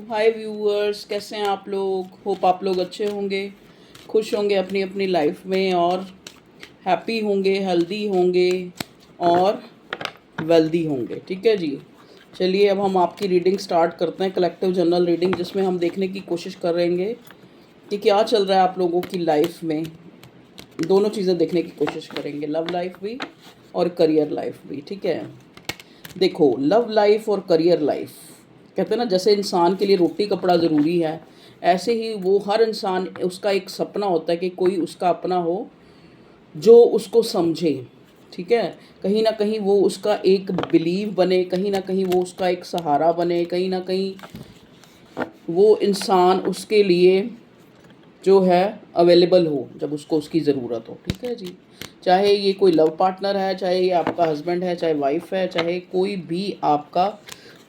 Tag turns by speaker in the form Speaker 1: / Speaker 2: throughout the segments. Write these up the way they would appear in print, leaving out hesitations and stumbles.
Speaker 1: हाय viewers, कैसे हैं आप लोग। होप आप लोग अच्छे होंगे, खुश होंगे अपनी अपनी लाइफ में और हैप्पी होंगे, हेल्दी होंगे और वेल्दी होंगे। ठीक है जी। चलिए अब हम आपकी रीडिंग स्टार्ट करते हैं, कलेक्टिव जनरल रीडिंग, जिसमें हम देखने की कोशिश करेंगे कि क्या चल रहा है आप लोगों की लाइफ में। दोनों चीज़ें देखने की कोशिश करेंगे, लव लाइफ भी और करियर लाइफ भी। ठीक है, देखो लव लाइफ और करियर लाइफ, कहते हैं ना जैसे इंसान के लिए रोटी कपड़ा ज़रूरी है, ऐसे ही वो हर इंसान उसका एक सपना होता है कि कोई उसका अपना हो जो उसको समझे। ठीक है, कहीं ना कहीं वो उसका एक बिलीव बने, कहीं ना कहीं वो उसका एक सहारा बने, कहीं ना कहीं वो इंसान उसके लिए जो है अवेलेबल हो जब उसको उसकी ज़रूरत हो। ठीक है जी, चाहे ये कोई लव पार्टनर है, चाहे ये आपका हस्बैंड है, चाहे वाइफ है, चाहे कोई भी आपका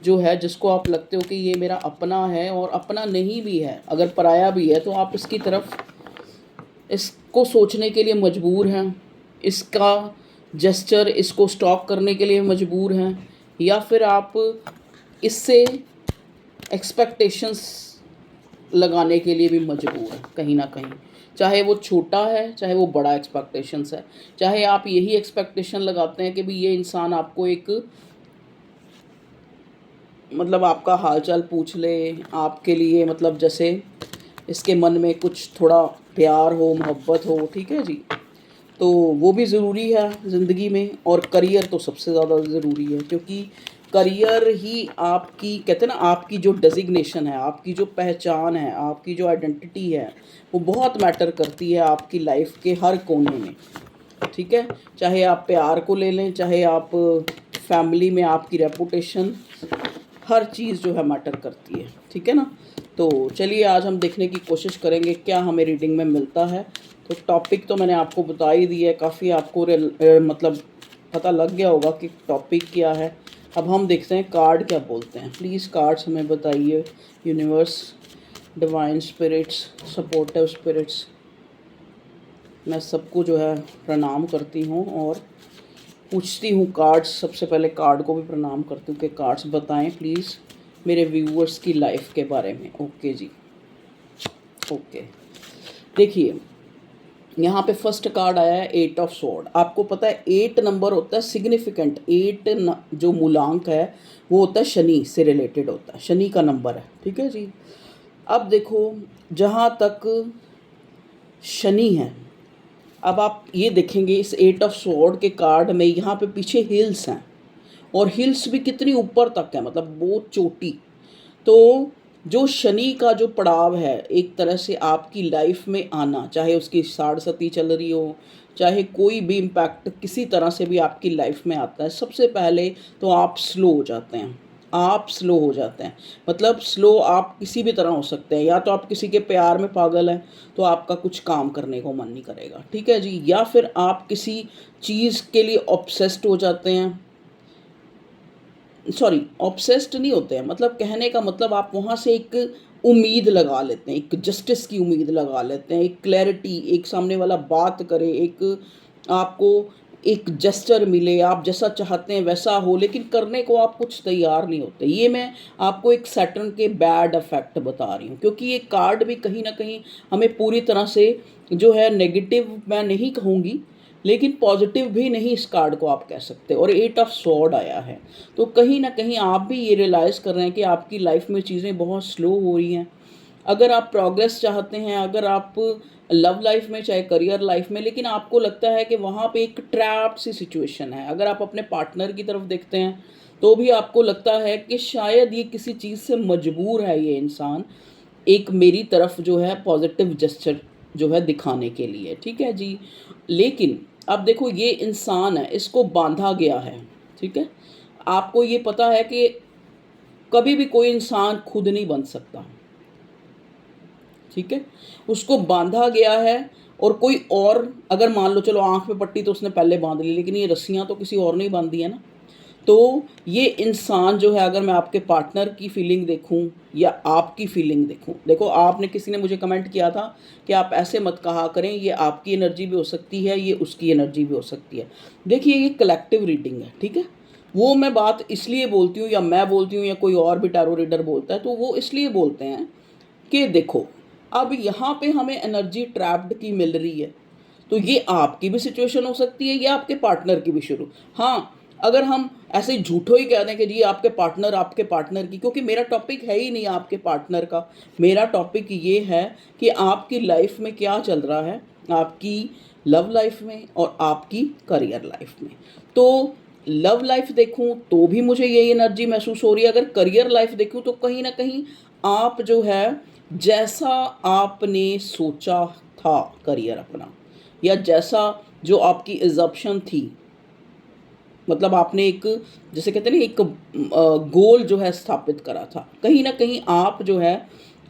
Speaker 1: जो है जिसको आप लगते हो कि ये मेरा अपना है, और अपना नहीं भी है, अगर पराया भी है, तो आप इसकी तरफ इसको सोचने के लिए मजबूर हैं, इसका जेस्चर इसको स्टॉक करने के लिए मजबूर हैं, या फिर आप इससे एक्सपेक्टेशंस लगाने के लिए भी मजबूर है कहीं ना कहीं। चाहे वो छोटा है, चाहे वो बड़ा एक्सपेक्टेशंस है, चाहे आप यही एक्सपेक्टेशन लगाते हैं कि भी ये इंसान आपको एक मतलब आपका हालचाल पूछ ले, आपके लिए मतलब जैसे इसके मन में कुछ थोड़ा प्यार हो, मोहब्बत हो। ठीक है जी, तो वो भी ज़रूरी है ज़िंदगी में। और करियर तो सबसे ज़्यादा ज़रूरी है, क्योंकि करियर ही आपकी, कहते हैं ना, आपकी जो डेजिग्नेशन है, आपकी जो पहचान है, आपकी जो आइडेंटिटी है, वो बहुत मैटर करती है आपकी लाइफ के हर कोने में। ठीक है, चाहे आप प्यार को ले लें, चाहे आप फैमिली में आपकी रेपुटेशन, हर चीज़ जो है मैटर करती है। ठीक है ना, तो चलिए आज हम देखने की कोशिश करेंगे क्या हमें रीडिंग में मिलता है। तो टॉपिक तो मैंने आपको बता ही दिया है, काफ़ी आपको मतलब पता लग गया होगा कि टॉपिक क्या है। अब हम देखते हैं कार्ड क्या बोलते हैं। प्लीज़ कार्ड्स हमें बताइए, universe, divine spirits, supportive spirits, मैं सबको जो है प्रणाम करती हूँ और पूछती हूँ कार्ड्स। सबसे पहले कार्ड को भी प्रणाम करती हूँ कि कार्ड्स बताएं प्लीज़ मेरे व्यूअर्स की लाइफ के बारे में। ओके जी, ओके, देखिए यहाँ पे फर्स्ट कार्ड आया है 8 ऑफ स्वॉर्ड। आपको पता है 8 नंबर होता है सिग्निफिकेंट। 8 जो मूलांक है वो होता है शनि से रिलेटेड होता है, शनि का नंबर है। ठीक है जी, अब देखो जहाँ तक शनि है, अब आप ये देखेंगे इस 8 ऑफ स्वॉर्ड के कार्ड में यहाँ पे पीछे हिल्स हैं, और हिल्स भी कितनी ऊपर तक है, मतलब बहुत चोटी। तो जो शनि का जो पड़ाव है एक तरह से आपकी लाइफ में आना, चाहे उसकी साढ़सती चल रही हो, चाहे कोई भी इम्पैक्ट किसी तरह से भी आपकी लाइफ में आता है, सबसे पहले तो आप स्लो हो जाते हैं। आप स्लो हो जाते हैं, मतलब स्लो आप किसी भी तरह हो सकते हैं। या तो आप किसी के प्यार में पागल हैं तो आपका कुछ काम करने को मन नहीं करेगा। ठीक है जी, या फिर आप किसी चीज़ के लिए ऑब्सेस्ड हो जाते हैं, सॉरी ऑब्सेस्ड नहीं होते हैं, मतलब कहने का मतलब आप वहाँ से एक उम्मीद लगा लेते हैं, एक जस्टिस की उम्मीद लगा लेते हैं, एक क्लैरिटी, एक सामने वाला बात करे, एक आपको एक जेस्चर मिले, आप जैसा चाहते हैं वैसा हो, लेकिन करने को आप कुछ तैयार नहीं होते। ये मैं आपको एक सैटर्न के बैड इफेक्ट बता रही हूँ, क्योंकि ये कार्ड भी कहीं ना कहीं हमें पूरी तरह से जो है नेगेटिव मैं नहीं कहूँगी, लेकिन पॉजिटिव भी नहीं इस कार्ड को आप कह सकते। और 8 ऑफ स्वॉर्ड आया है, तो कहीं ना कहीं आप भी ये रियलाइज़ कर रहे हैं कि आपकी लाइफ में चीज़ें बहुत स्लो हो रही हैं। अगर आप प्रोग्रेस चाहते हैं, अगर आप लव लाइफ में चाहे करियर लाइफ में, लेकिन आपको लगता है कि वहाँ पे एक ट्रैप सी सिचुएशन है, अगर आप अपने पार्टनर की तरफ देखते हैं तो भी आपको लगता है कि शायद ये किसी चीज़ से मजबूर है ये इंसान, एक मेरी तरफ जो है पॉजिटिव जेस्चर जो है दिखाने के लिए। ठीक है जी, लेकिन अब देखो ये इंसान है, इसको बांधा गया है। ठीक है, आपको ये पता है कि कभी भी कोई इंसान खुद नहीं बन सकता। ठीक है, उसको बांधा गया है, और कोई और अगर मान लो चलो आंख में पट्टी तो उसने पहले बांध ली, लेकिन ये रस्सियाँ तो किसी और ने ही बांधी है ना। तो ये इंसान जो है, अगर मैं आपके पार्टनर की फीलिंग देखूं या आपकी फीलिंग देखूं, देखो आपने किसी ने मुझे कमेंट किया था कि आप ऐसे मत कहा करें, ये आपकी एनर्जी भी हो सकती है, ये उसकी एनर्जी भी हो सकती है। देखिए ये कलेक्टिव रीडिंग है। ठीक है, वो मैं बात इसलिए बोलती हूँ, या मैं बोलती हूँ, या कोई और भी टैरो रीडर बोलता है, तो वो इसलिए बोलते हैं कि देखो, अब यहाँ पे हमें एनर्जी ट्रैप्ड की मिल रही है, तो ये आपकी भी सिचुएशन हो सकती है, या आपके पार्टनर की भी शुरू। हाँ, अगर हम ऐसे ही झूठो ही कह दें कि जी आपके पार्टनर की, क्योंकि मेरा टॉपिक है ही नहीं आपके पार्टनर का। मेरा टॉपिक ये है कि आपकी लाइफ में क्या चल रहा है, आपकी लव लाइफ में और आपकी करियर लाइफ में। तो लव लाइफ देखूं तो भी मुझे यही एनर्जी महसूस हो रही है, अगर करियर लाइफ देखूं तो कहीं ना कहीं आप जो है, जैसा आपने सोचा था करियर अपना, या जैसा जो आपकी एजम्पशन थी, मतलब आपने एक, जैसे कहते हैं ना, एक गोल जो है स्थापित करा था, कहीं ना कहीं आप जो है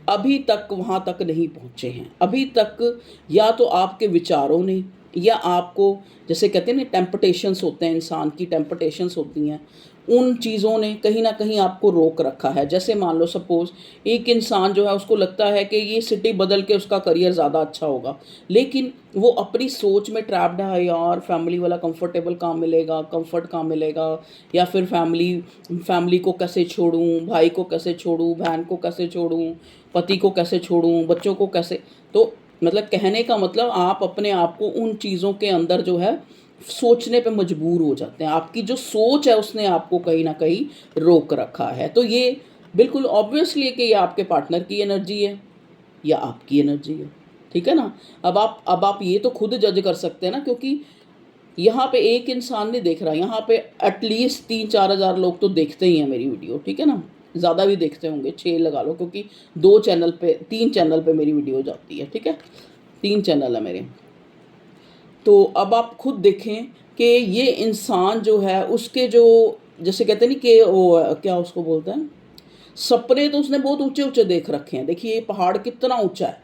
Speaker 1: अभी तक वहाँ तक नहीं पहुँचे हैं अभी तक। या तो आपके विचारों ने, या आपको, जैसे कहते हैं ना टेम्पटेशंस होते हैं, इंसान की टेम्पटेशंस होती हैं, उन चीज़ों ने कहीं ना कहीं आपको रोक रखा है। जैसे मान लो सपोज़ एक इंसान जो है, उसको लगता है कि ये सिटी बदल के उसका करियर ज़्यादा अच्छा होगा, लेकिन वो अपनी सोच में ट्रैप्ड है, यार फैमिली वाला कंफर्टेबल काम मिलेगा, कंफर्ट काम मिलेगा, या फिर फैमिली को कैसे छोड़ूं, भाई को कैसे छोड़ूं, बहन को कैसे छोड़ूं, पति को कैसे छोड़ूं, बच्चों को कैसे। तो मतलब कहने का मतलब, आप अपने आप को उन चीज़ों के अंदर जो है सोचने पे मजबूर हो जाते हैं। आपकी जो सोच है उसने आपको कहीं ना कहीं रोक रखा है। तो ये बिल्कुल ऑब्वियसली है कि ये आपके पार्टनर की एनर्जी है या आपकी एनर्जी है, ठीक है ना। अब आप ये तो खुद जज कर सकते हैं ना, क्योंकि यहाँ पे एक इंसान नहीं देख रहा, यहाँ पे एटलीस्ट 3-4 हज़ार लोग तो देखते ही हैं मेरी वीडियो, ठीक है ना। ज़्यादा भी देखते होंगे, 6 लगा लो, क्योंकि 3 चैनल पे मेरी वीडियो जाती है, ठीक है, 3 चैनल है मेरे। तो अब आप खुद देखें कि ये इंसान जो है, उसके जो, जैसे कहते नहीं कि वो क्या उसको बोलते हैं, सपने तो उसने बहुत ऊंचे ऊंचे देख रखे हैं। देखिए ये पहाड़ कितना ऊंचा है,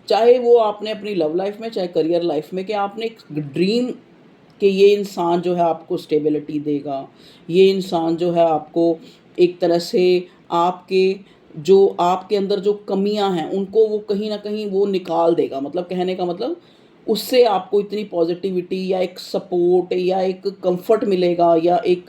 Speaker 1: चाहे वो आपने अपनी लव लाइफ में, चाहे करियर लाइफ में, कि आपने एक ड्रीम कि ये इंसान जो है आपको स्टेबिलिटी देगा, ये इंसान जो है आपको एक तरह से आपके, जो आपके अंदर जो कमियां हैं उनको वो कहीं ना कहीं वो निकाल देगा। मतलब कहने का मतलब, उससे आपको इतनी पॉजिटिविटी या एक सपोर्ट या एक कंफर्ट मिलेगा, या एक,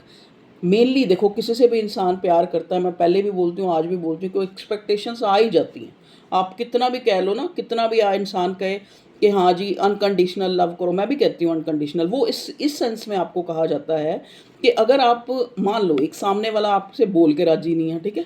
Speaker 1: मेनली देखो किसी से भी इंसान प्यार करता है, मैं पहले भी बोलती हूँ आज भी बोलती हूँ, कि एक्सपेक्टेशंस आ ही जाती हैं। आप कितना भी कह लो ना, कितना भी इंसान कहे कि हाँ जी अनकंडीशनल लव करो, मैं भी कहती हूँ अनकंडीशनल, वो इस सेंस में आपको कहा जाता है कि अगर आप मान लो एक सामने वाला आपसे बोल के राजी नहीं है, ठीक है,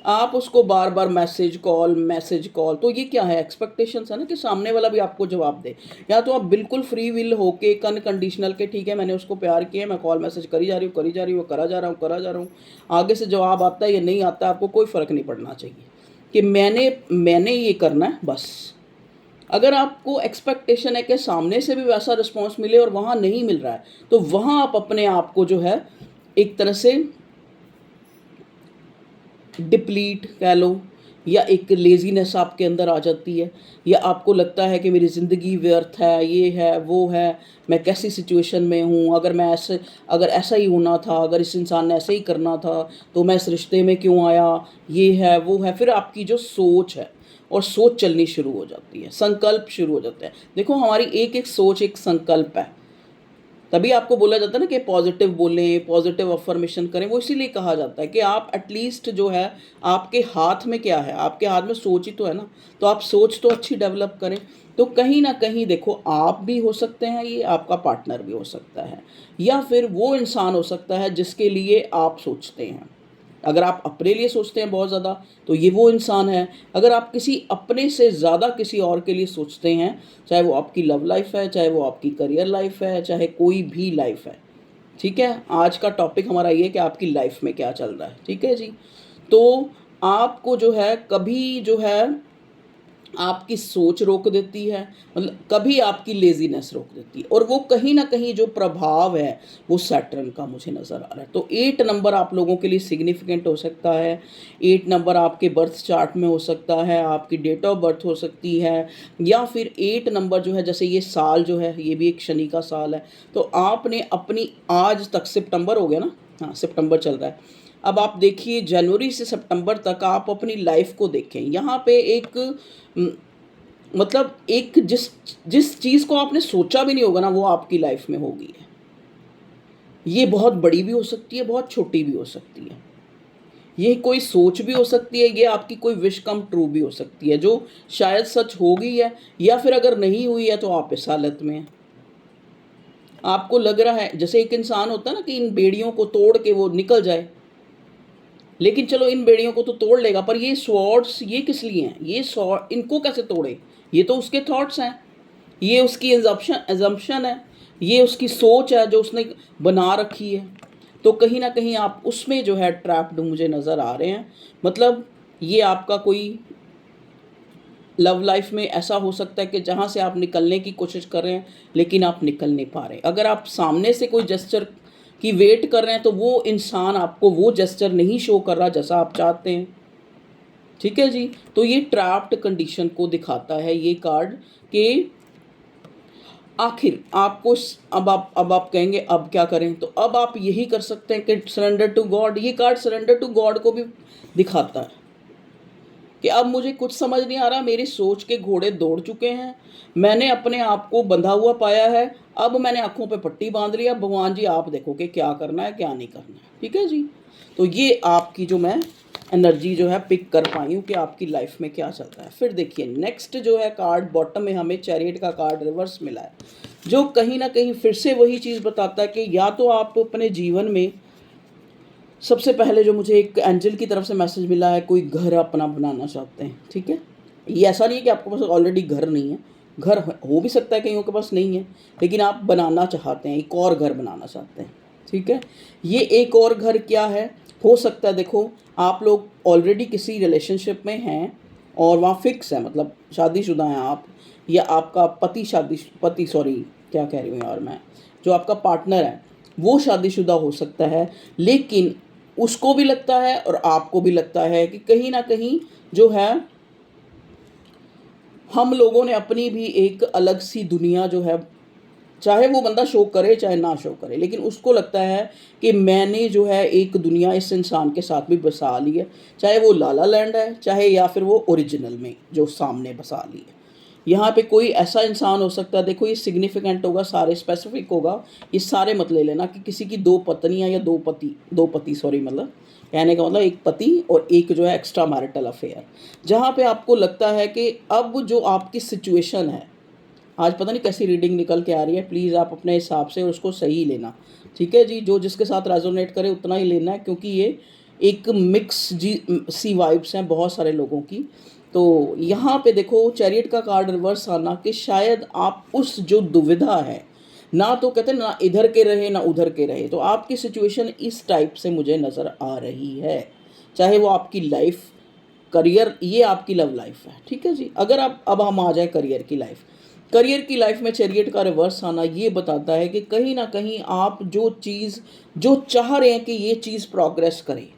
Speaker 1: आप उसको बार बार मैसेज कॉल, तो ये क्या है, एक्सपेक्टेशंस है ना कि सामने वाला भी आपको जवाब दे। या तो आप बिल्कुल फ्री विल होके अनकंडीशनल के, ठीक है मैंने उसको प्यार किया, मैं कॉल मैसेज करी जा रही हूँ, करा जा रहा हूँ, आगे से जवाब आता है या नहीं आता, आपको कोई फ़र्क नहीं पड़ना चाहिए कि मैंने ये करना है बस। अगर आपको एक्सपेक्टेशन है कि सामने से भी वैसा रिस्पॉन्स मिले और वहाँ नहीं मिल रहा है, तो वहाँ आप अपने आप को जो है एक तरह से डिप्लीट कह लो, या एक लेज़ीनेस आपके अंदर आ जाती है, या आपको लगता है कि मेरी ज़िंदगी व्यर्थ है, ये है वो है, मैं कैसी सिचुएशन में हूँ, अगर ऐसा ही होना था, अगर इस इंसान ने ऐसे ही करना था, तो मैं इस रिश्ते में क्यों आया, ये है वो है। फिर आपकी जो सोच है, और सोच चलनी शुरू हो जाती है, संकल्प शुरू हो जाते हैं। देखो हमारी एक एक सोच एक संकल्प है, तभी आपको बोला जाता है ना कि पॉजिटिव बोलें, पॉजिटिव अफर्मेशन करें। वो इसीलिए कहा जाता है कि आप एटलीस्ट जो है, आपके हाथ में क्या है, आपके हाथ में सोच ही तो है ना, तो आप सोच तो अच्छी डेवलप करें। तो कहीं ना कहीं देखो, आप भी हो सकते हैं, ये आपका पार्टनर भी हो सकता है, या फिर वो इंसान हो सकता है जिसके लिए आप सोचते हैं। अगर आप अपने लिए सोचते हैं बहुत ज़्यादा, तो ये वो इंसान है। अगर आप किसी अपने से ज़्यादा किसी और के लिए सोचते हैं, चाहे वो आपकी लव लाइफ है, चाहे वो आपकी करियर लाइफ है, चाहे कोई भी लाइफ है, ठीक है। आज का टॉपिक हमारा ये है कि आपकी लाइफ में क्या चल रहा है, ठीक है जी। तो आपको जो है कभी जो है आपकी सोच रोक देती है, मतलब कभी आपकी लेजीनेस रोक देती है, और वो कहीं ना कहीं जो प्रभाव है वो सैटर्न का मुझे नज़र आ रहा है। तो 8 नंबर आप लोगों के लिए सिग्निफिकेंट हो सकता है। 8 नंबर आपके बर्थ चार्ट में हो सकता है, आपकी डेट ऑफ बर्थ हो सकती है, या फिर 8 नंबर जो है, जैसे ये साल जो है ये भी एक शनि का साल है, तो आपने अपनी, आज तक सितंबर हो गया ना, हाँ सितंबर चल रहा है, अब आप देखिए जनवरी से सितंबर तक आप अपनी लाइफ को देखें। यहाँ पे एक म, मतलब एक जिस जिस चीज़ को आपने सोचा भी नहीं होगा ना, वो आपकी लाइफ में होगी है। ये बहुत बड़ी भी हो सकती है, बहुत छोटी भी हो सकती है। ये कोई सोच भी हो सकती है, ये आपकी कोई विश कम ट्रू भी हो सकती है, जो शायद सच हो गई है, या फिर अगर नहीं हुई है तो आप इस हालत में हैं। आपको लग रहा है जैसे एक इंसान होता है ना कि इन बेड़ियों को तोड़ के वो निकल जाए, लेकिन चलो इन बेड़ियों को तो तोड़ लेगा, पर ये स्वॉर्ड्स ये किस लिए हैं, ये स्वॉर्ड इनको कैसे तोड़े? ये तो उसके थॉट्स हैं, ये उसकी एजम्पशन है, ये उसकी सोच है जो उसने बना रखी है। तो कहीं ना कहीं आप उसमें जो है ट्रैप्ड मुझे नज़र आ रहे हैं। मतलब ये आपका कोई लव लाइफ में ऐसा हो सकता है कि जहाँ से आप निकलने की कोशिश कर रहे हैं लेकिन आप निकल नहीं पा रहे। अगर आप सामने से कोई जेस्चर की वेट कर रहे हैं तो वो इंसान आपको वो जेस्चर नहीं शो कर रहा जैसा आप चाहते हैं। ठीक है जी, तो ये ट्रैप्ड कंडीशन को दिखाता है ये कार्ड कि आखिर आपको अब आप कहेंगे अब क्या करें, तो अब आप यही कर सकते हैं कि सरेंडर टू गॉड। ये कार्ड सरेंडर टू गॉड को भी दिखाता है कि अब मुझे कुछ समझ नहीं आ रहा, मेरी सोच के घोड़े दौड़ चुके हैं, मैंने अपने आप को बंधा हुआ पाया है, अब मैंने आंखों पे पट्टी बांध लिया, भगवान जी आप देखो कि क्या करना है क्या नहीं करना है। ठीक है जी, तो ये आपकी जो मैं एनर्जी जो है पिक कर पाई हूँ कि आपकी लाइफ में क्या चल रहा है। फिर देखिए नेक्स्ट जो है कार्ड बॉटम में हमें चैरियट का कार्ड रिवर्स मिला है, जो कहीं ना कहीं फिर से वही चीज़ बताता है कि या तो आप अपने जीवन में सबसे पहले जो मुझे एक एंजल की तरफ से मैसेज मिला है, कोई घर अपना बनाना चाहते हैं। ठीक है, ये ऐसा नहीं है कि आपके पास ऑलरेडी घर नहीं है, घर हो भी सकता है कईयों के पास नहीं है, लेकिन आप बनाना चाहते हैं, एक और घर बनाना चाहते हैं। ठीक है, ये एक और घर क्या है, हो सकता है देखो आप लोग ऑलरेडी किसी रिलेशनशिप में हैं और वहाँ फिक्स है, मतलब शादीशुदा हैं आप, या आपका पति सॉरी क्या कह रही हूँ यार मैं, जो आपका पार्टनर है वो शादीशुदा हो सकता है, लेकिन उसको भी लगता है और आपको भी लगता है कि कहीं ना कहीं जो है हम लोगों ने अपनी भी एक अलग सी दुनिया जो है, चाहे वो बंदा शो करे चाहे ना शो करे, लेकिन उसको लगता है कि मैंने जो है एक दुनिया इस इंसान के साथ भी बसा ली है, चाहे वो लाला लैंड है चाहे या फिर वो ओरिजिनल में जो सामने बसा ली है। यहाँ पे कोई ऐसा इंसान हो सकता है, देखो ये सिग्निफिकेंट होगा, सारे स्पेसिफिक होगा, ये सारे मत ले लेना कि किसी की दो पत्नियाँ या दो पति सॉरी, मतलब कहने का मतलब एक पति और एक जो है एक्स्ट्रा मैरिटल अफेयर, जहाँ पे आपको लगता है कि अब जो आपकी सिचुएशन है, आज पता नहीं कैसी रीडिंग निकल के आ रही है, प्लीज़ आप अपने हिसाब से उसको सही लेना। ठीक है जी, जो जिसके साथ रेजोनेट करे उतना ही लेना है, क्योंकि ये एक मिक्स जी सी वाइब्स हैं बहुत सारे लोगों की। तो यहाँ पे देखो चैरियट का कार्ड रिवर्स आना कि शायद आप उस जो दुविधा है, ना तो कहते ना इधर के रहे ना उधर के रहे, तो आपकी सिचुएशन इस टाइप से मुझे नज़र आ रही है। चाहे वो आपकी लाइफ, करियर, ये आपकी लव लाइफ है। ठीक है जी, अगर आप अब हम आ जाए करियर की लाइफ में चैरियट का रिवर्स आना ये बताता है कि कहीं ना कहीं आप जो चीज़ जो चाह रहे हैं कि ये चीज़ प्रोग्रेस करे,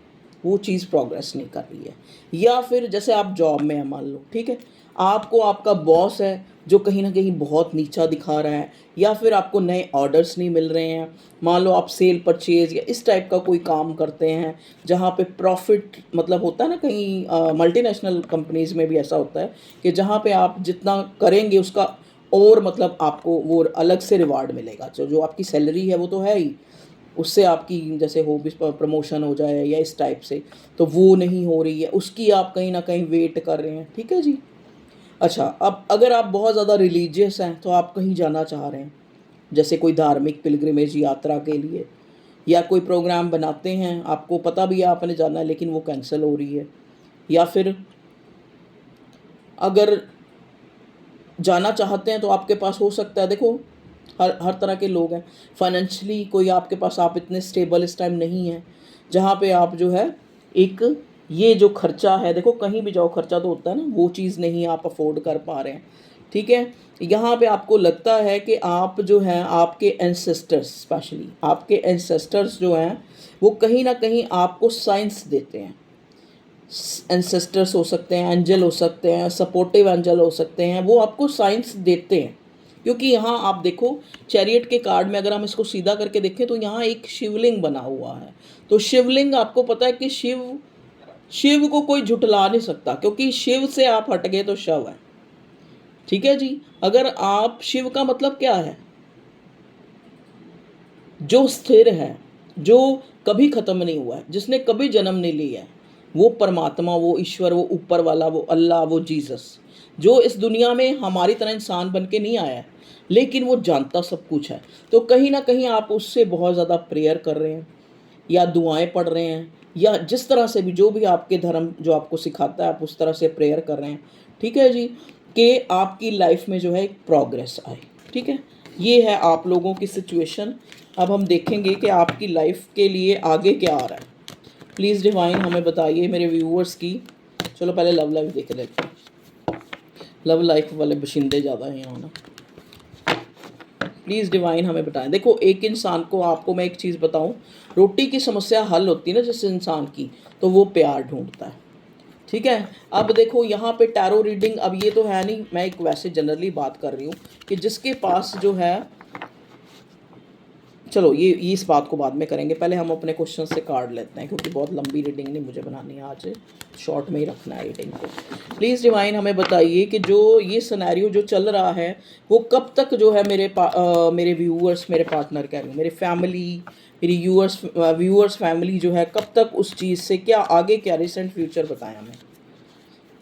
Speaker 1: वो चीज़ प्रोग्रेस नहीं कर रही है। या फिर जैसे आप जॉब में हैं मान लो, ठीक है, आपको आपका बॉस है जो कहीं ना कहीं बहुत नीचा दिखा रहा है, या फिर आपको नए ऑर्डर्स नहीं मिल रहे हैं, मान लो आप सेल परचेज या इस टाइप का कोई काम करते हैं जहाँ पे प्रॉफिट मतलब होता है ना, कहीं मल्टीनेशनल कंपनीज़ में भी ऐसा होता है कि जहाँ पे आप जितना करेंगे उसका और मतलब आपको वो अलग से रिवार्ड मिलेगा, जो आपकी सैलरी है वो तो है ही, उससे आपकी जैसे हो भी प्रमोशन हो जाए या इस टाइप से, तो वो नहीं हो रही है, उसकी आप कहीं ना कहीं वेट कर रहे हैं। ठीक है जी, अच्छा अब अगर आप बहुत ज़्यादा रिलीजियस हैं तो आप कहीं जाना चाह रहे हैं, जैसे कोई धार्मिक पिलग्रिमेज यात्रा के लिए, या कोई प्रोग्राम बनाते हैं, आपको पता भी है आपने जाना है लेकिन वो कैंसिल हो रही है, या फिर अगर जाना चाहते हैं तो आपके पास हो सकता है, देखो हर हर तरह के लोग हैं, फाइनेंशियली कोई आपके पास आप इतने स्टेबल इस टाइम नहीं है जहाँ पे आप जो है एक ये जो खर्चा है, देखो कहीं भी जाओ खर्चा तो होता है ना, वो चीज़ नहीं आप अफोर्ड कर पा रहे हैं। ठीक है, यहाँ पे आपको लगता है कि आप जो हैं आपके एंसेस्टर्स, स्पेशली आपके एंसेस्टर्स जो हैं वो कहीं ना कहीं आपको साइंस देते हैं। एंसेस्टर्स हो सकते हैं, एंजल हो सकते हैं, सपोर्टिव एंजल हो सकते हैं, वो आपको साइंस देते हैं। क्योंकि यहाँ आप देखो चैरियट के कार्ड में अगर हम इसको सीधा करके देखें तो यहाँ एक शिवलिंग बना हुआ है, तो शिवलिंग आपको पता है कि शिव शिव को कोई झुठला नहीं सकता, क्योंकि शिव से आप हट गए तो शव है। ठीक है जी, अगर आप शिव का मतलब क्या है, जो स्थिर है, जो कभी ख़त्म नहीं हुआ है, जिसने कभी जन्म नहीं लिया है, वो परमात्मा, वो ईश्वर, वो ऊपर वाला, वो अल्लाह, वो जीसस, जो इस दुनिया में हमारी तरह इंसान बन के नहीं आया है, लेकिन वो जानता सब कुछ है। तो कहीं ना कहीं आप उससे बहुत ज़्यादा प्रेयर कर रहे हैं, या दुआएं पढ़ रहे हैं, या जिस तरह से भी, जो भी आपके धर्म जो आपको सिखाता है, आप उस तरह से प्रेयर कर रहे हैं, ठीक है जी, कि आपकी लाइफ में जो है एक प्रोग्रेस आए। ठीक है, ये है आप लोगों की सिचुएशन। अब हम देखेंगे कि आपकी लाइफ के लिए आगे क्या आ रहा है। प्लीज़ डिवाइन हमें बताइए मेरे व्यूअर्स की। चलो पहले लव लाइफ देख लेते हैं, लव लाइफ वाले बशिंदे ज़्यादा हैं यहाँ ना। प्लीज़ डिवाइन हमें बताएं। देखो, एक इंसान को, आपको मैं एक चीज़ बताऊं, रोटी की समस्या हल होती है ना जिस इंसान की, तो वो प्यार ढूंढता है। ठीक है, अब देखो यहाँ पे टैरो रीडिंग, अब ये तो है नहीं, मैं एक वैसे जनरली बात कर रही हूँ कि जिसके पास जो है, चलो ये इस बात को बाद में करेंगे, पहले हम अपने क्वेश्चन से कार्ड लेते हैं, क्योंकि बहुत लंबी रीडिंग नहीं मुझे बनानी है, आज शॉर्ट में ही रखना है रीडिंग को। प्लीज़ डिवाइन हमें बताइए कि जो ये सिनेरियो जो चल रहा है वो कब तक जो है मेरे व्यूअर्स, मेरे पार्टनर कह रही हूँ, मेरे फैमिली, मेरी व्यूअर्स फैमिली जो है, कब तक उस चीज़ से, क्या आगे, क्या रिसेंट फ्यूचर बताएं हमें।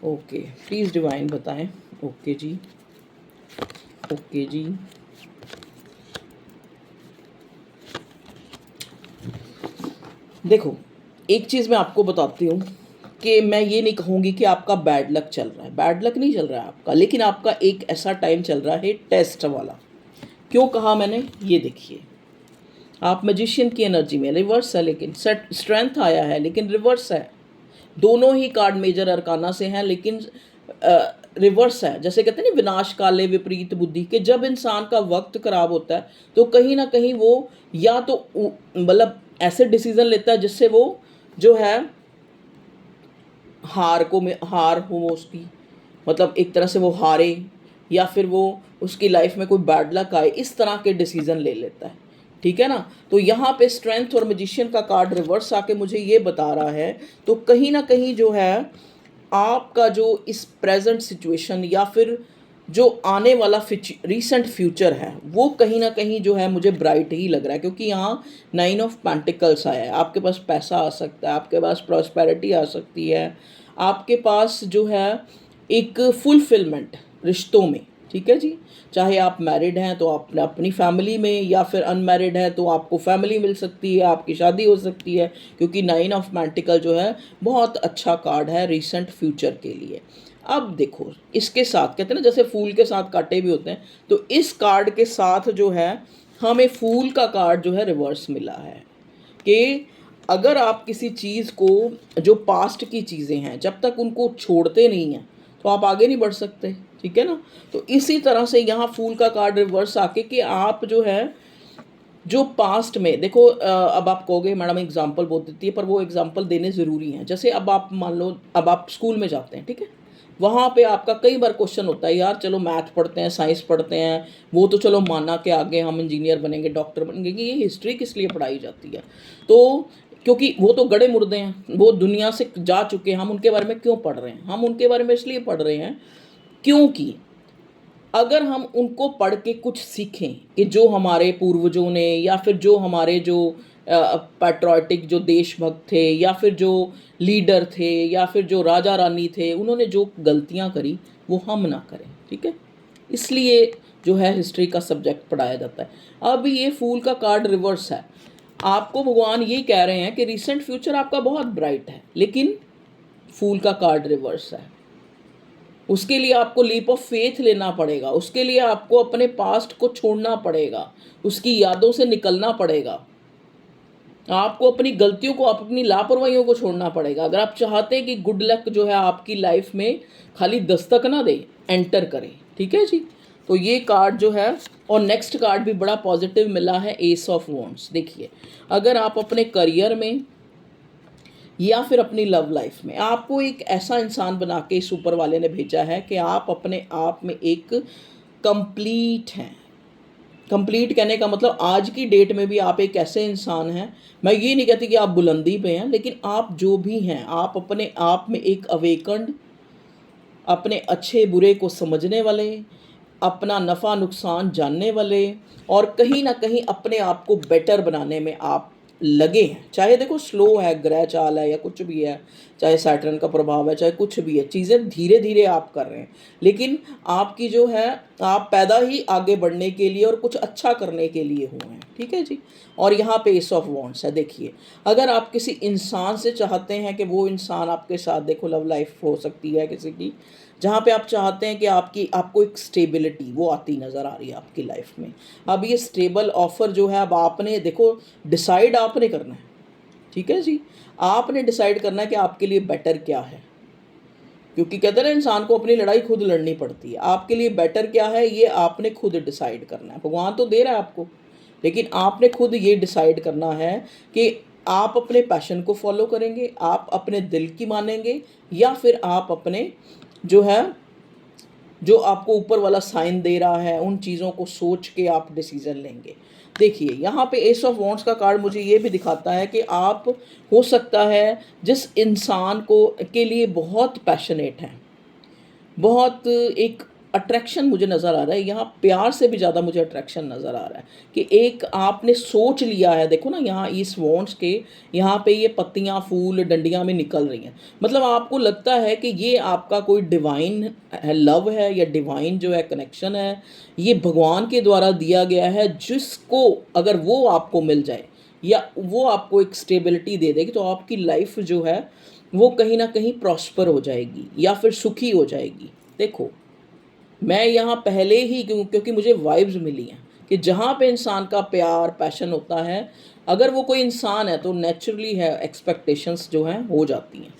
Speaker 1: ओके, प्लीज़ डिवाइन बताएं। ओके जी, ओके जी। देखो, एक चीज़ मैं आपको बताती हूँ कि मैं ये नहीं कहूँगी कि आपका बैड लक चल रहा है, बैड लक नहीं चल रहा है आपका, लेकिन आपका एक ऐसा टाइम चल रहा है टेस्ट वाला। क्यों कहा मैंने, ये देखिए, आप मैजिशियन की एनर्जी में, रिवर्स है, लेकिन स्ट्रेंथ आया है लेकिन रिवर्स है। दोनों ही कार्ड मेजर अरकाना से हैं, लेकिन रिवर्स है। जैसे कहते हैं ना, विनाश काले विपरीत बुद्धि, के जब इंसान का वक्त खराब होता है तो कहीं ना कहीं वो या तो मतलब ऐसे डिसीजन लेता है जिससे वो जो है हार हो उसकी, मतलब एक तरह से वो हारे, या फिर वो उसकी लाइफ में कोई बैड लक आए, इस तरह के डिसीजन ले लेता है। ठीक है ना, तो यहाँ पे स्ट्रेंथ और मैजिशियन का कार्ड रिवर्स आके मुझे ये बता रहा है, तो कहीं ना कहीं जो है आपका जो इस प्रेजेंट सिचुएशन, या फिर जो आने वाला रीसेंट फ्यूचर है, वो कहीं ना कहीं जो है मुझे ब्राइट ही लग रहा है, क्योंकि यहाँ 9 ऑफ पेंटिकल्स आया है। आपके पास पैसा आ सकता है, आपके पास प्रॉस्पेरिटी आ सकती है, आपके पास जो है एक फुलफिलमेंट रिश्तों में। ठीक है जी, चाहे आप मैरिड हैं तो आप अपनी फैमिली में, या फिर अनमैरिड हैं तो आपको फैमिली मिल सकती है, आपकी शादी हो सकती है, क्योंकि 9 ऑफ पेंटिकल जो है बहुत अच्छा कार्ड है रिसेंट फ्यूचर के लिए। अब देखो, इसके साथ कहते हैं ना, जैसे फूल के साथ कांटे भी होते हैं, तो इस कार्ड के साथ जो है हमें फूल का कार्ड जो है रिवर्स मिला है, कि अगर आप किसी चीज़ को, जो पास्ट की चीज़ें हैं, जब तक उनको छोड़ते नहीं हैं तो आप आगे नहीं बढ़ सकते। ठीक है ना, तो इसी तरह से यहाँ फूल का कार्ड रिवर्स आके कि आप जो है, जो पास्ट में देखो, अब आप कहोगे मैडम एग्जाम्पल बहुत देती है, पर वो एग्जाम्पल देने ज़रूरी हैं। जैसे अब आप मान लो, अब आप स्कूल में जाते हैं, ठीक है, वहाँ पे आपका कई बार क्वेश्चन होता है, यार चलो मैथ पढ़ते हैं, साइंस पढ़ते हैं, वो तो चलो माना कि आगे हम इंजीनियर बनेंगे, डॉक्टर बनेंगे, कि ये हिस्ट्री किस लिए पढ़ाई जाती है। तो क्योंकि वो तो गड़े मुर्दे हैं, वो दुनिया से जा चुके हैं, हम उनके बारे में क्यों पढ़ रहे हैं, हम उनके बारे में इसलिए पढ़ रहे हैं क्योंकि अगर हम उनको पढ़ के कुछ सीखें कि जो हमारे पूर्वजों ने, या फिर जो हमारे जो पैट्रियोटिक जो देशभक्त थे, या फिर जो लीडर थे, या फिर जो राजा रानी थे, उन्होंने जो गलतियां करी वो हम ना करें। ठीक है, इसलिए जो है हिस्ट्री का सब्जेक्ट पढ़ाया जाता है। अब ये फूल का कार्ड रिवर्स है, आपको भगवान ये कह रहे हैं कि रिसेंट फ्यूचर आपका बहुत ब्राइट है, लेकिन फूल का कार्ड रिवर्स है। उसके लिए आपको लीप ऑफ फेथ लेना पड़ेगा, उसके लिए आपको अपने पास्ट को छोड़ना पड़ेगा, उसकी यादों से निकलना पड़ेगा, आपको अपनी गलतियों को, अपनी लापरवाहियों को छोड़ना पड़ेगा, अगर आप चाहते हैं कि गुड लक जो है आपकी लाइफ में खाली दस्तक ना दे, एंटर करे। ठीक है जी, तो ये कार्ड जो है, और नेक्स्ट कार्ड भी बड़ा पॉजिटिव मिला है, एस ऑफ वॉन्ड्स। देखिए, अगर आप अपने करियर में या फिर अपनी लव लाइफ में, आपको एक ऐसा इंसान बना के इस ऊपर वाले ने भेजा है कि आप अपने आप में एक कंप्लीट हैं। कंप्लीट कहने का मतलब आज की डेट में भी आप एक ऐसे इंसान हैं, मैं ये नहीं कहती कि आप बुलंदी पे हैं, लेकिन आप जो भी हैं, आप अपने आप में एक अवेकन्ड, अपने अच्छे बुरे को समझने वाले, अपना नफ़ा नुकसान जानने वाले, और कहीं ना कहीं अपने आप को बेटर बनाने में आप लगे हैं। चाहे देखो स्लो है, ग्रह चाल है, या कुछ भी है, चाहे सैटर्न का प्रभाव है, चाहे कुछ भी है, चीज़ें धीरे धीरे आप कर रहे हैं, लेकिन आपकी जो है, आप पैदा ही आगे बढ़ने के लिए और कुछ अच्छा करने के लिए हुए हैं। ठीक है जी। और यहाँ पे एस ऑफ वॉन्ड्स है। देखिए, अगर आप किसी इंसान से चाहते हैं कि वो इंसान आपके साथ, देखो लव लाइफ हो सकती है किसी की, जहाँ पे आप चाहते हैं कि आपको एक स्टेबिलिटी वो आती नज़र आ रही है आपकी लाइफ में। अब ये स्टेबल ऑफ़र जो है, अब आपने देखो डिसाइड आपने करना है। ठीक है जी। आपने डिसाइड करना है कि आपके लिए बेटर क्या है, क्योंकि कहते हैं ना, इंसान को अपनी लड़ाई खुद लड़नी पड़ती है। आपके लिए बेटर क्या है, ये आपने खुद डिसाइड करना है। भगवान तो दे रहा है आपको, लेकिन आपने खुद ये डिसाइड करना है कि आप अपने पैशन को फॉलो करेंगे, आप अपने दिल की मानेंगे, या फिर आप अपने जो है, जो आपको ऊपर वाला साइन दे रहा है, उन चीज़ों को सोच के आप डिसीज़न लेंगे। देखिए, यहाँ पे एस ऑफ वॉन्ड्स का कार्ड मुझे ये भी दिखाता है कि आप, हो सकता है जिस इंसान को के लिए बहुत पैशनेट हैं, बहुत एक अट्रैक्शन मुझे नज़र आ रहा है यहाँ, प्यार से भी ज़्यादा मुझे अट्रैक्शन नज़र आ रहा है कि एक आपने सोच लिया है। देखो ना, यहाँ इस वॉन्ड्स के यहाँ पे ये पत्तियाँ, फूल, डंडियाँ में निकल रही हैं, मतलब आपको लगता है कि ये आपका कोई डिवाइन है, लव है, या डिवाइन जो है कनेक्शन है, ये भगवान के द्वारा दिया गया है, जिसको अगर वो आपको मिल जाए, या वो आपको एक स्टेबिलिटी दे देगी, तो आपकी लाइफ जो है वो कहीं ना कहीं प्रॉस्पर हो जाएगी, या फिर सुखी हो जाएगी। देखो, मैं यहाँ पहले ही क्योंकि मुझे वाइब्स मिली हैं कि जहाँ पे इंसान का प्यार, पैशन होता है, अगर वो कोई इंसान है तो नेचुरली है, एक्सपेक्टेशंस जो हैं हो जाती हैं।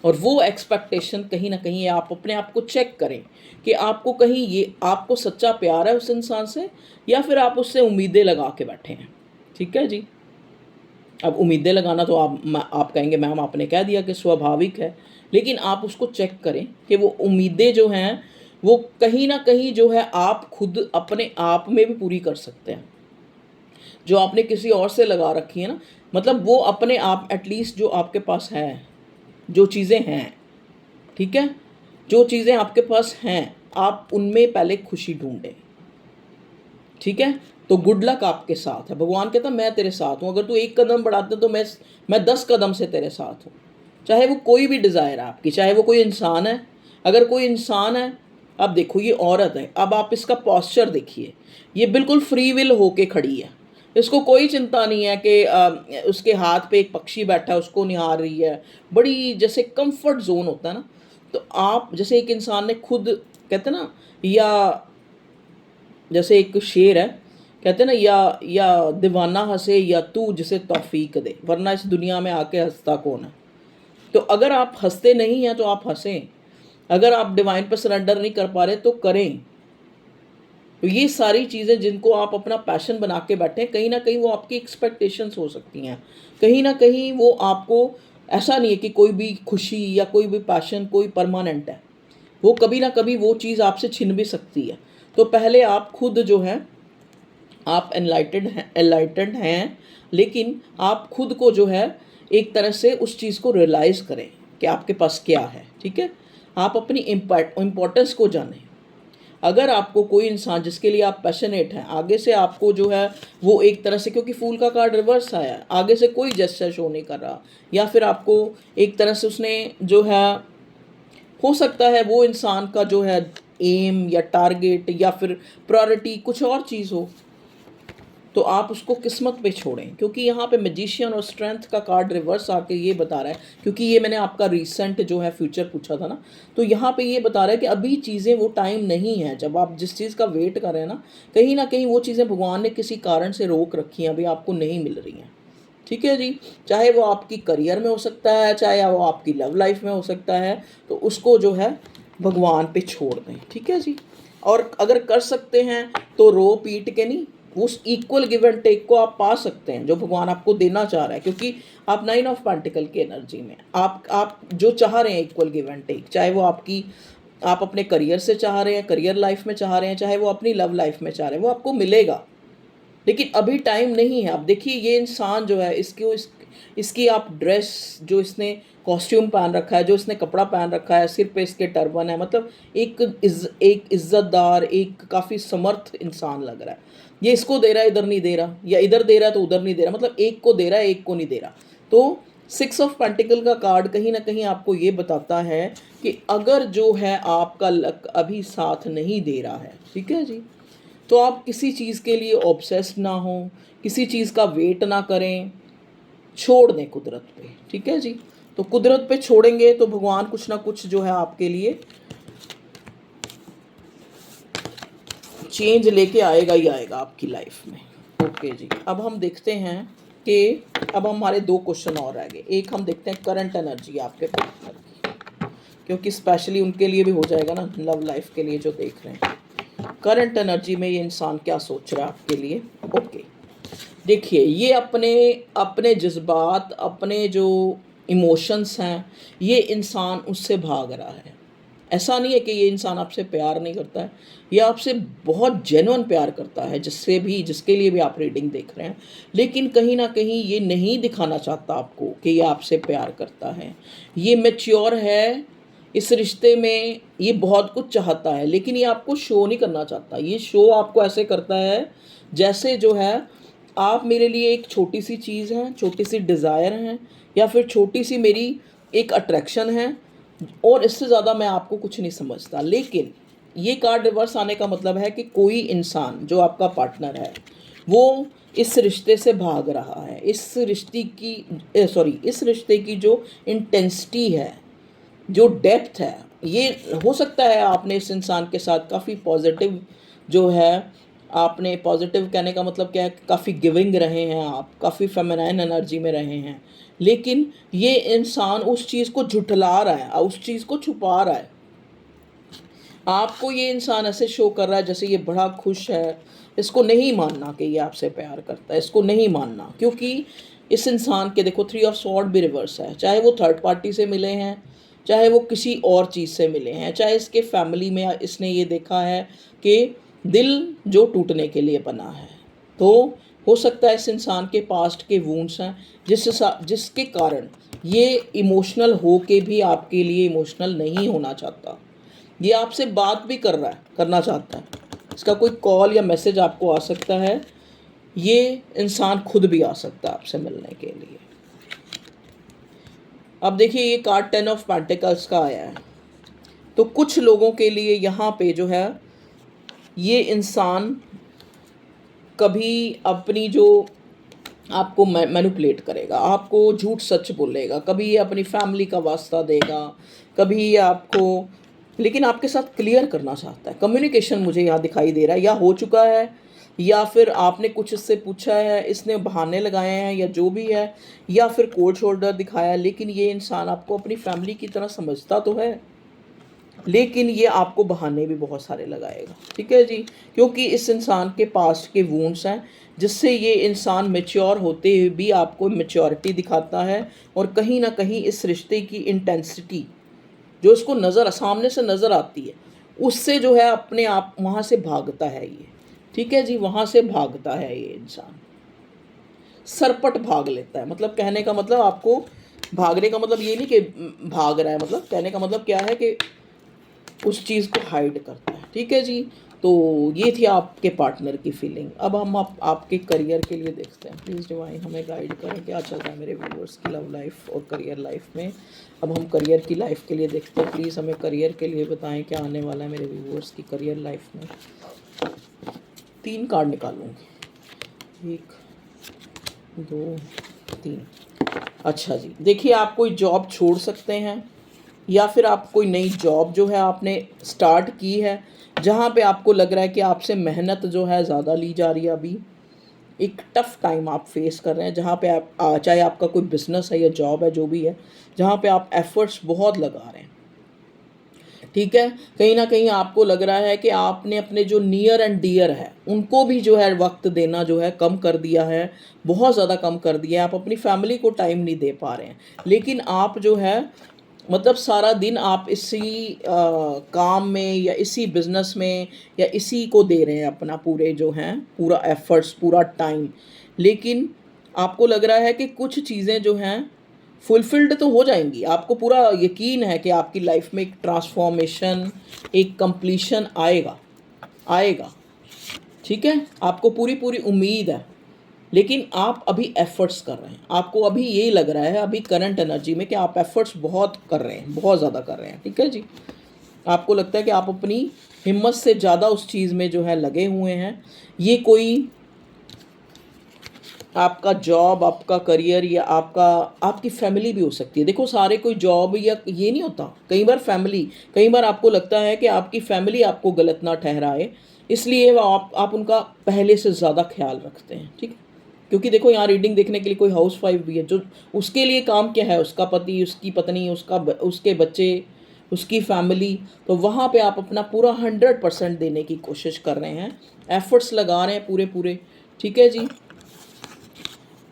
Speaker 1: और वो एक्सपेक्टेशन कहीं ना कहीं आप अपने आप को चेक करें कि आपको कहीं ये आपको सच्चा प्यार है उस इंसान से, या फिर आप उससे उम्मीदें लगा के बैठे हैं। ठीक है जी। अब उम्मीदें लगाना तो आप कहेंगे मैम आपने कह दिया कि स्वाभाविक है, लेकिन आप उसको चेक करें कि वो उम्मीदें जो हैं वो कहीं ना कहीं जो है आप खुद अपने आप में भी पूरी कर सकते हैं। जो आपने किसी और से लगा रखी है ना, मतलब वो अपने आप एटलीस्ट जो आपके पास है, जो चीज़ें हैं, ठीक है, जो चीज़ें आपके पास हैं, आप उनमें पहले खुशी ढूंढें। ठीक है, तो गुड लक आपके साथ है। भगवान कहता मैं तेरे साथ हूँ, अगर तू एक कदम बढ़ाते तो मैं 10 कदम से तेरे साथ हूँ। चाहे वो कोई भी डिज़ायर है आपकी, चाहे वो कोई इंसान है, अगर कोई इंसान है, अब देखो ये औरत है, अब आप इसका पॉस्चर देखिए, ये बिल्कुल फ्री विल होके खड़ी है, इसको कोई चिंता नहीं है कि उसके हाथ पे एक पक्षी बैठा है उसको निहार रही है, बड़ी जैसे कंफर्ट जोन होता है ना। तो आप जैसे एक इंसान ने खुद, कहते ना, या जैसे एक शेर है, कहते ना, या दीवाना हंसे या तू जिसे तौफीक दे, वरना इस दुनिया में आके हंसता कौन है। तो अगर आप हंसते नहीं हैं तो आप हंसें, अगर आप डिवाइन पर सरेंडर नहीं कर पा रहे तो करें। तो ये सारी चीज़ें जिनको आप अपना पैशन बना के बैठे हैं, कहीं ना कहीं वो आपकी एक्सपेक्टेशंस हो सकती हैं, कहीं ना कहीं वो आपको, ऐसा नहीं है कि कोई भी खुशी या कोई भी पैशन कोई परमानेंट है, वो कभी ना कभी वो चीज़ आपसे छिन भी सकती है। तो पहले आप खुद जो है, आप एनलाइटेंड हैं, लेकिन आप खुद को जो है एक तरह से उस चीज़ को रियलाइज़ करें कि आपके पास क्या है। ठीक है, आप अपनी इम्पोर्टेंस को जानें। अगर आपको कोई इंसान जिसके लिए आप पैशनेट हैं, आगे से आपको जो है वो एक तरह से, क्योंकि फूल का कार्ड रिवर्स आया है, आगे से कोई जेस्चर शो नहीं कर रहा, या फिर आपको एक तरह से उसने जो है, हो सकता है वो इंसान का जो है एम या टारगेट या फिर प्रायोरिटी कुछ और चीज़ हो, तो आप उसको किस्मत पे छोड़ें। क्योंकि यहाँ पे मैजिशियन और स्ट्रेंथ का कार्ड रिवर्स आके ये बता रहा है, क्योंकि ये मैंने आपका रिसेंट जो है फ्यूचर पूछा था ना, तो यहाँ पे ये बता रहा है कि अभी चीज़ें वो टाइम नहीं है जब आप जिस चीज़ का वेट कर रहे हैं ना कहीं वो चीज़ें भगवान ने किसी कारण से रोक रखी हैं, अभी आपको नहीं मिल रही हैं। ठीक है जी, चाहे वो आपकी करियर में हो सकता है, चाहे वो आपकी लव लाइफ में हो सकता है, तो उसको जो है भगवान पे छोड़ दें। ठीक है जी, और अगर कर सकते हैं तो रो पीट के नहीं, उस इक्वल गिव एंड टेक को आप पा सकते हैं जो भगवान आपको देना चाह रहा है, क्योंकि आप 9 ऑफ पेंटिकल की एनर्जी में आप जो चाह रहे हैं इक्वल गिव एंड टेक, चाहे वो आप अपने करियर से चाह रहे हैं, करियर लाइफ में चाह रहे हैं, चाहे वो अपनी लव लाइफ में चाह रहे हैं, वो आपको मिलेगा। लेकिन अभी टाइम नहीं है। अब देखिए ये इंसान जो है इसकी आप ड्रेस, जो इसने कॉस्ट्यूम पहन रखा है, जो इसने कपड़ा पहन रखा है, सिर पे इसके टर्बन है, मतलब एक इज्जतदार, एक काफ़ी समर्थ इंसान लग रहा है। ये इसको दे रहा है, इधर नहीं दे रहा, या इधर दे रहा है तो उधर नहीं दे रहा, मतलब एक को दे रहा है, एक को नहीं दे रहा। तो 6 ऑफ पेंटिकल का कार्ड कहीं ना कहीं आपको ये बताता है कि अगर जो है आपका लक अभी साथ नहीं दे रहा है, ठीक है जी, तो आप किसी चीज़ के लिए ऑब्सेस्ड ना हो, किसी चीज़ का वेट ना करें, छोड़ दें कुदरत पे, ठीक है जी। तो कुदरत पे छोड़ेंगे तो भगवान कुछ ना कुछ जो है आपके लिए चेंज लेके आएगा ही आएगा आपकी लाइफ में। ओके जी, अब हम देखते हैं कि अब हमारे 2 क्वेश्चन और रह गए। एक हम देखते हैं करंट एनर्जी आपके पार्टनर की, क्योंकि स्पेशली उनके लिए भी हो जाएगा ना, लव लाइफ के लिए जो देख रहे हैं, करंट एनर्जी में ये इंसान क्या सोच रहा है आपके लिए। ओके, देखिए ये अपने अपने जज्बात, अपने जो इमोशंस हैं, ये इंसान उससे भाग रहा है। ऐसा नहीं है कि ये इंसान आपसे प्यार नहीं करता है, ये आपसे बहुत जेन्युइन प्यार करता है, जिसके लिए भी आप रीडिंग देख रहे हैं, लेकिन कहीं ना कहीं ये नहीं दिखाना चाहता आपको कि ये आपसे प्यार करता है। ये मैच्योर है इस रिश्ते में, ये बहुत कुछ चाहता है, लेकिन ये आपको शो नहीं करना चाहता। ये शो आपको ऐसे करता है जैसे जो है आप मेरे लिए एक छोटी सी चीज़ हैं, छोटी सी डिज़ायर हैं, या फिर छोटी सी मेरी एक अट्रैक्शन है, और इससे ज़्यादा मैं आपको कुछ नहीं समझता। लेकिन ये कार्ड रिवर्स आने का मतलब है कि कोई इंसान जो आपका पार्टनर है वो इस रिश्ते से भाग रहा है। इस रिश्ते की जो इंटेंसिटी है, जो डेप्थ है, ये हो सकता है आपने इस इंसान के साथ काफ़ी पॉजिटिव जो है, आपने पॉजिटिव कहने का मतलब क्या है, काफ़ी गिविंग रहे हैं आप, काफ़ी फेमिनाइन एनर्जी में रहे हैं, लेकिन ये इंसान उस चीज़ को झुठला रहा है, उस चीज़ को छुपा रहा है। आपको ये इंसान ऐसे शो कर रहा है जैसे ये बड़ा खुश है। इसको नहीं मानना कि ये आपसे प्यार करता है, इसको नहीं मानना, क्योंकि इस इंसान के देखो 3 ऑफ स्वॉर्ड भी रिवर्स है। चाहे वो थर्ड पार्टी से मिले हैं, चाहे वो किसी और चीज़ से मिले हैं, चाहे इसके फैमिली में इसने ये देखा है कि दिल जो टूटने के लिए बना है, तो हो सकता है इस इंसान के पास्ट के वूंड्स हैं जिसके कारण ये इमोशनल हो के भी आपके लिए इमोशनल नहीं होना चाहता। ये आपसे बात भी करना चाहता है, इसका कोई कॉल या मैसेज आपको आ सकता है, ये इंसान खुद भी आ सकता है आपसे मिलने के लिए। अब देखिए ये कार्ड 10 ऑफ पेंटिकल्स का आया है, तो कुछ लोगों के लिए यहाँ पे जो है ये इंसान कभी अपनी जो आपको मैनिपुलेट करेगा, आपको झूठ सच बोलेगा, कभी ये अपनी फैमिली का वास्ता देगा, कभी ये आपको, लेकिन आपके साथ क्लियर करना चाहता है। कम्युनिकेशन मुझे यहाँ दिखाई दे रहा है, या हो चुका है, या फिर आपने कुछ इससे पूछा है, इसने बहाने लगाए हैं, या जो भी है, या फिर कोल्ड शोल्डर दिखाया, लेकिन ये इंसान आपको अपनी फैमिली की तरह समझता तो है, लेकिन ये आपको बहाने भी बहुत सारे लगाएगा, ठीक है जी, क्योंकि इस इंसान के पास्ट के वूंड्स हैं, जिससे ये इंसान मैच्योर होते हुए भी आपको मैच्योरिटी दिखाता है, और कहीं ना कहीं इस रिश्ते की इंटेंसिटी जो इसको सामने से नज़र आती है, उससे जो है अपने आप वहाँ से भागता है ये, ठीक है जी, वहाँ से भागता है ये इंसान, सरपट भाग लेता है। मतलब कहने का मतलब, आपको भागने का मतलब ये नहीं कि भाग रहा है, मतलब कहने का मतलब क्या है कि उस चीज़ को हाइड करता है, ठीक है जी। तो ये थी आपके पार्टनर की फीलिंग। अब हम आपके करियर के लिए देखते हैं। प्लीज़ डिवाइन हमें गाइड करें, क्या चल रहा है मेरे व्यूअर्स की लव लाइफ और करियर लाइफ में। अब हम करियर की लाइफ के लिए देखते हैं। प्लीज़ हमें करियर के लिए बताएं क्या आने वाला है मेरे व्यूअर्स की करियर लाइफ में। 3 कार्ड निकालूंगी, 1 2 3। अच्छा जी, देखिए आप कोई जॉब छोड़ सकते हैं, या फिर आप कोई नई जॉब जो है आपने स्टार्ट की है, जहाँ पे आपको लग रहा है कि आपसे मेहनत जो है ज़्यादा ली जा रही है। अभी एक टफ़ टाइम आप फेस कर रहे हैं, जहाँ पे आप चाहे आपका कोई बिज़नेस है या जॉब है, जो भी है, जहाँ पे आप एफ़र्ट्स बहुत लगा रहे हैं, ठीक है। कहीं ना कहीं आपको लग रहा है कि आपने अपने जो नियर एंड डियर है उनको भी जो है वक्त देना जो है कम कर दिया है, बहुत ज़्यादा कम कर दिया है। आप अपनी फैमिली को टाइम नहीं दे पा रहे हैं, लेकिन आप जो है मतलब सारा दिन आप इसी काम में या इसी बिज़नेस में या इसी को दे रहे हैं अपना पूरे जो हैं पूरा एफर्ट्स, पूरा टाइम, लेकिन आपको लग रहा है कि कुछ चीज़ें जो हैं फुलफिल्ड तो हो जाएंगी, आपको पूरा यकीन है कि आपकी लाइफ में एक ट्रांसफॉर्मेशन, एक कंप्लीशन आएगा आएगा, ठीक है, आपको पूरी पूरी उम्मीद है। लेकिन आप अभी एफर्ट्स कर रहे हैं, आपको अभी यही लग रहा है अभी करंट एनर्जी में कि आप एफर्ट्स बहुत कर रहे हैं, बहुत ज़्यादा कर रहे हैं, ठीक है जी। आपको लगता है कि आप अपनी हिम्मत से ज़्यादा उस चीज़ में जो है लगे हुए हैं। ये कोई आपका जॉब, आपका करियर, या आपकी फैमिली भी हो सकती है। देखो सारे कोई जॉब या ये नहीं होता, कई बार फैमिली, कई बार आपको लगता है कि आपकी फैमिली आपको गलत ना ठहराए, इसलिए वो आप उनका पहले से ज़्यादा ख्याल रखते हैं, ठीक है। क्योंकि देखो यहाँ रीडिंग देखने के लिए कोई हाउस वाइफ भी है, जो उसके लिए काम क्या है, उसका पति, उसकी पत्नी, उसके बच्चे, उसकी फैमिली। तो वहाँ पे आप अपना पूरा 100% देने की कोशिश कर रहे हैं, एफर्ट्स लगा रहे हैं पूरे पूरे, ठीक है जी।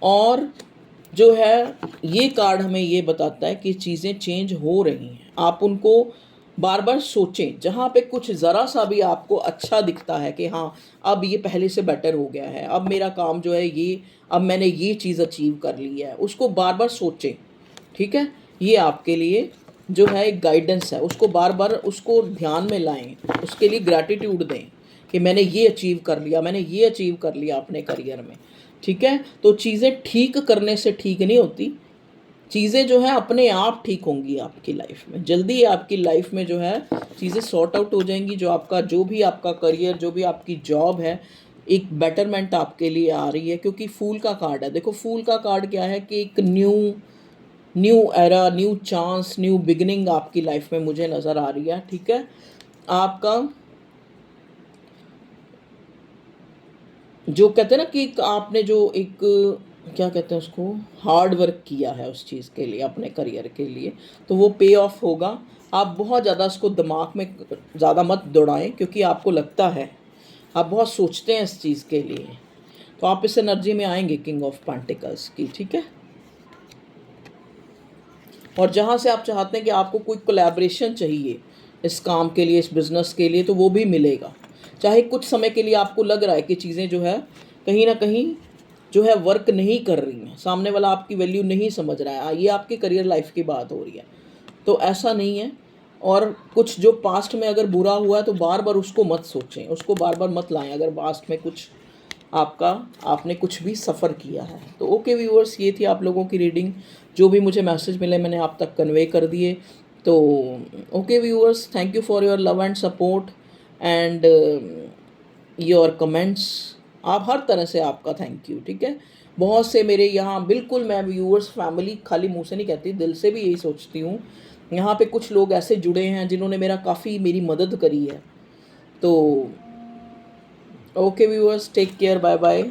Speaker 1: और जो है ये कार्ड हमें ये बताता है कि चीज़ें चेंज हो रही हैं, आप उनको बार बार सोचें। जहाँ पे कुछ ज़रा सा भी आपको अच्छा दिखता है कि हाँ अब ये पहले से बेटर हो गया है, अब मेरा काम जो है ये, अब मैंने ये चीज़ अचीव कर ली है, उसको बार बार सोचें, ठीक है। ये आपके लिए जो है एक गाइडेंस है, उसको बार बार उसको ध्यान में लाएं, उसके लिए ग्रैटिट्यूड दें कि मैंने ये अचीव कर लिया, मैंने ये अचीव कर लिया अपने करियर में, ठीक है। तो चीज़ें ठीक करने से ठीक नहीं होती, चीज़ें जो है अपने आप ठीक होंगी आपकी लाइफ में, जल्दी आपकी लाइफ में जो है चीज़ें सॉर्ट आउट हो जाएंगी। जो भी आपका करियर, जो भी आपकी जॉब है, एक बेटरमेंट आपके लिए आ रही है, क्योंकि फूल का कार्ड है। देखो फूल का कार्ड क्या है कि एक new new era, new chance, new beginning आपकी लाइफ में मुझे नज़र आ रही है, ठीक है। आपका जो कहते हैं ना कि आपने जो एक, क्या कहते हैं उसको, हार्ड वर्क किया है उस चीज़ के लिए, अपने करियर के लिए, तो वो पे ऑफ होगा। आप बहुत ज़्यादा उसको दिमाग में ज़्यादा मत दौड़ाएं, क्योंकि आपको लगता है, आप बहुत सोचते हैं इस चीज़ के लिए, तो आप इस एनर्जी में आएंगे किंग ऑफ पेंटिकल्स की, ठीक है। और जहाँ से आप चाहते हैं कि आपको कोई कोलैबोरेशन चाहिए इस काम के लिए, इस बिज़नेस के लिए, तो वो भी मिलेगा। चाहे कुछ समय के लिए आपको लग रहा है कि चीज़ें जो है कहीं ना कहीं जो है वर्क नहीं कर रही हैं, सामने वाला आपकी वैल्यू नहीं समझ रहा है, ये आपके करियर लाइफ की बात हो रही है, तो ऐसा नहीं है। और कुछ जो पास्ट में अगर बुरा हुआ है तो बार बार उसको मत सोचें, उसको बार बार मत लाएं, अगर पास्ट में कुछ आपने कुछ भी सफ़र किया है तो। ओके व्यूअर्स, ये थी आप लोगों की रीडिंग, जो भी मुझे मैसेज मिले मैंने आप तक कन्वे कर दिए। तो okay viewers, thank you for your love and support and your comments. आप हर तरह से आपका थैंक यू, ठीक है। बहुत से मेरे यहाँ, बिल्कुल मैं व्यूअर्स फैमिली खाली मुंह से नहीं कहती, दिल से भी यही सोचती हूँ। यहाँ पे कुछ लोग ऐसे जुड़े हैं जिन्होंने मेरी मदद करी है। तो okay viewers, take care, bye bye.